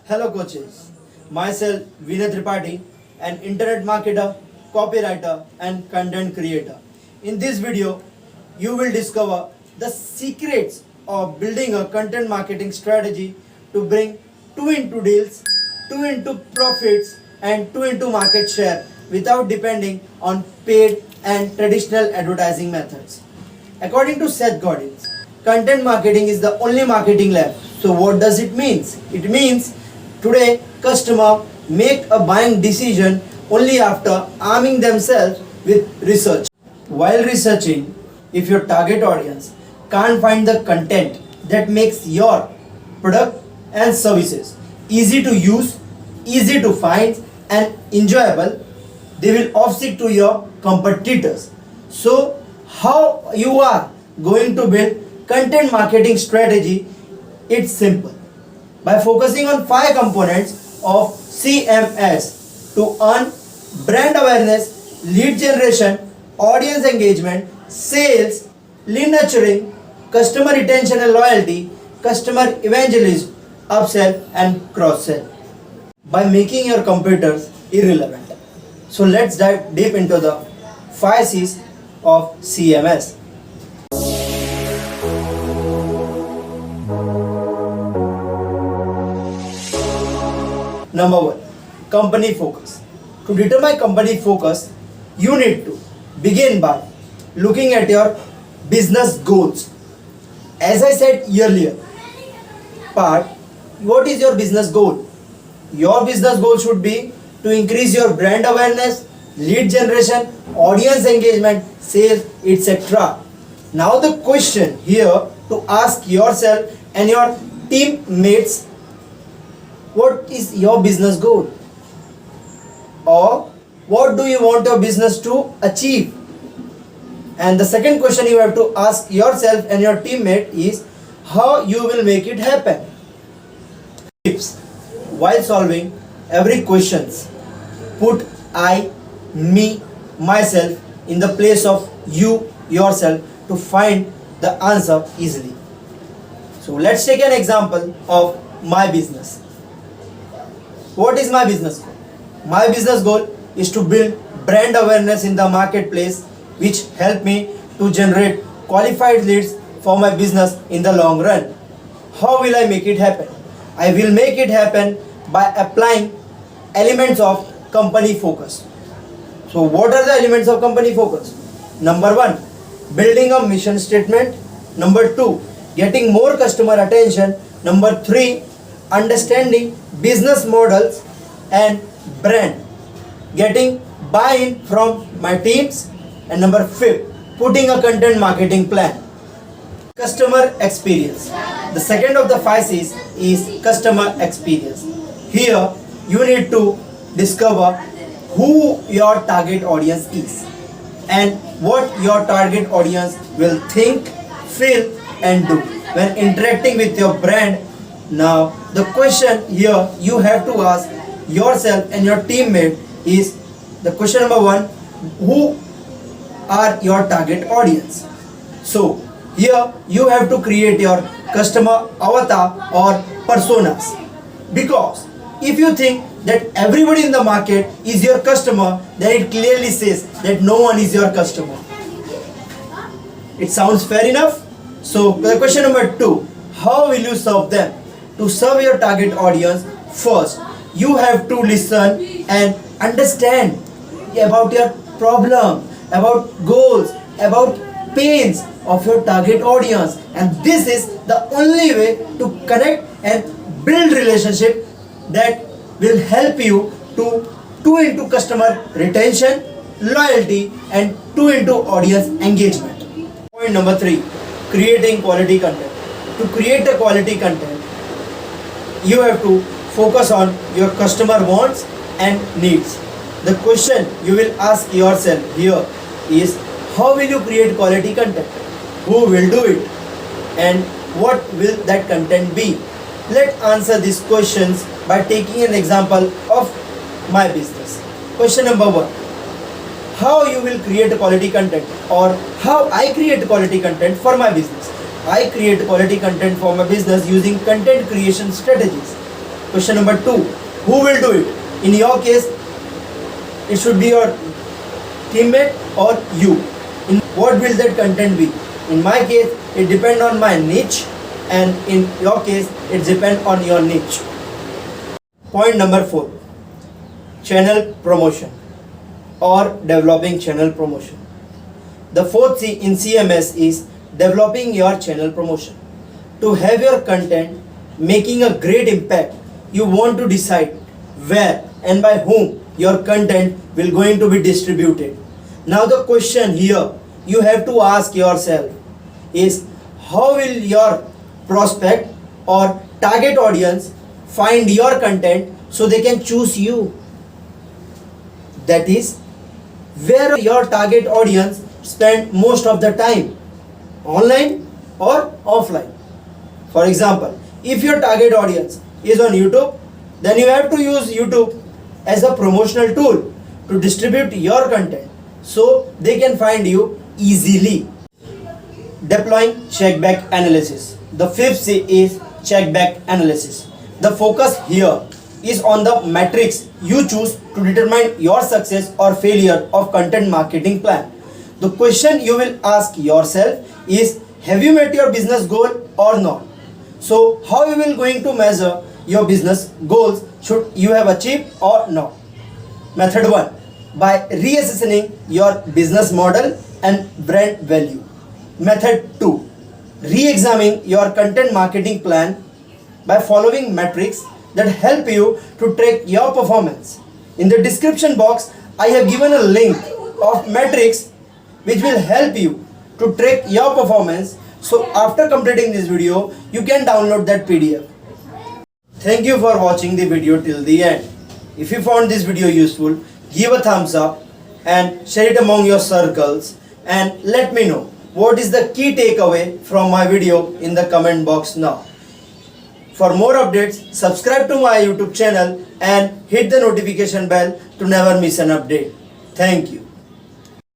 Hello coaches, myself Vinay Tripathi, an internet marketer, copywriter and content creator. In this video, you will discover the secrets of building a content marketing strategy to bring 2 into deals, 2 into profits and 2 into market share without depending on paid and traditional advertising methods. According to Seth Godin, content marketing is the only marketing left. So what does it mean? It means today customer make a buying decision only after arming themselves with research. While researching, if your target audience can't find the content that makes your product and services easy to use, easy to find and enjoyable, they will offset to your competitors. So how you are going to build content marketing strategy? It's simple. By focusing on 5 components of CMS to earn brand awareness, lead generation, audience engagement, sales, lead nurturing, customer retention and loyalty, customer evangelism, upsell and cross-sell. By making your competitors irrelevant. So let's dive deep into the 5 C's of CMS. Number 1, company focus. To determine company focus, you need to begin by looking at your business goals. As I said earlier, what is your business goal? Your business goal should be to increase your brand awareness, lead generation, audience engagement, sales, etc. Now the question here to ask yourself and your teammates, what is your business goal? Or what do you want your business to achieve? And the second question you have to ask yourself and your teammate is how you will make it happen. Tips. While solving every questions, put I, me, myself in the place of you, yourself to find the answer easily. So let's take an example of my business. What is my business goal? My business goal is to build brand awareness in the marketplace, which help me to generate qualified leads for my business in the long run. How will I make it happen? I will make it happen by applying elements of company focus. So what are the elements of company focus? Number 1, building a mission statement. Number 2, getting more customer attention. Number 3, understanding business models and brand, getting buy-in from my teams. And number 5, putting a content marketing plan. Customer experience. The second of the 5 C's is customer experience. Here you need to discover who your target audience is and what your target audience will think, feel and do when interacting with your brand. Now the question here you have to ask yourself and your teammate is the question number 1, who are your target audience? So here you have to create your customer avatar or personas, because if you think that everybody in the market is your customer, then it clearly says that no one is your customer. It sounds fair enough? So the question number 2, how will you serve them? To serve your target audience, first you have to listen and understand about your problem, about goals, about pains of your target audience, and this is the only way to connect and build relationship that will help you to 2 into customer retention, loyalty and 2 into audience engagement. Point number 3, creating quality content. To create a quality content, you have to focus on your customer wants and needs. The question you will ask yourself here is, how will you create quality content? Who will do it? And what will that content be? Let's answer these questions by taking an example of my business. Question number 1, how you will create quality content, or how I create quality content for my business. I create quality content for my business using content creation strategies. Question number 2, who will do it? In your case, it should be your teammate or you. In what will that content be? In my case, it depends on my niche, and in your case, it depends on your niche. Point number 4, channel promotion or developing channel promotion. The fourth C in CMS is developing your channel promotion. To have your content making a great impact, you want to decide where and by whom your content will going to be distributed. Now the question here you have to ask yourself is, how will your prospect or target audience find your content so they can choose you? That is, where your target audience spend most of the time, online or offline. For example, if your target audience is on YouTube, then you have to use YouTube as a promotional tool to distribute your content so they can find you easily. Deploying check-back analysis. The fifth C is check-back analysis. The focus here is on the metrics you choose to determine your success or failure of content marketing plan. The question you will ask yourself is, have you met your business goal or not? So how you will going to measure your business goals, should you have achieved or not? Method 1, by reassessing your business model and brand value. Method 2, re-examine your content marketing plan by following metrics that help you to track your performance. In the description box, I have given a link of metrics which will help you to track your performance. So after completing this video, you can download that PDF. Thank you for watching the video till the end. If you found this video useful, give a thumbs up and share it among your circles, and let me know what is the key takeaway from my video in the comment box now. For more updates, subscribe to my YouTube channel and hit the notification bell to never miss an update. Thank you.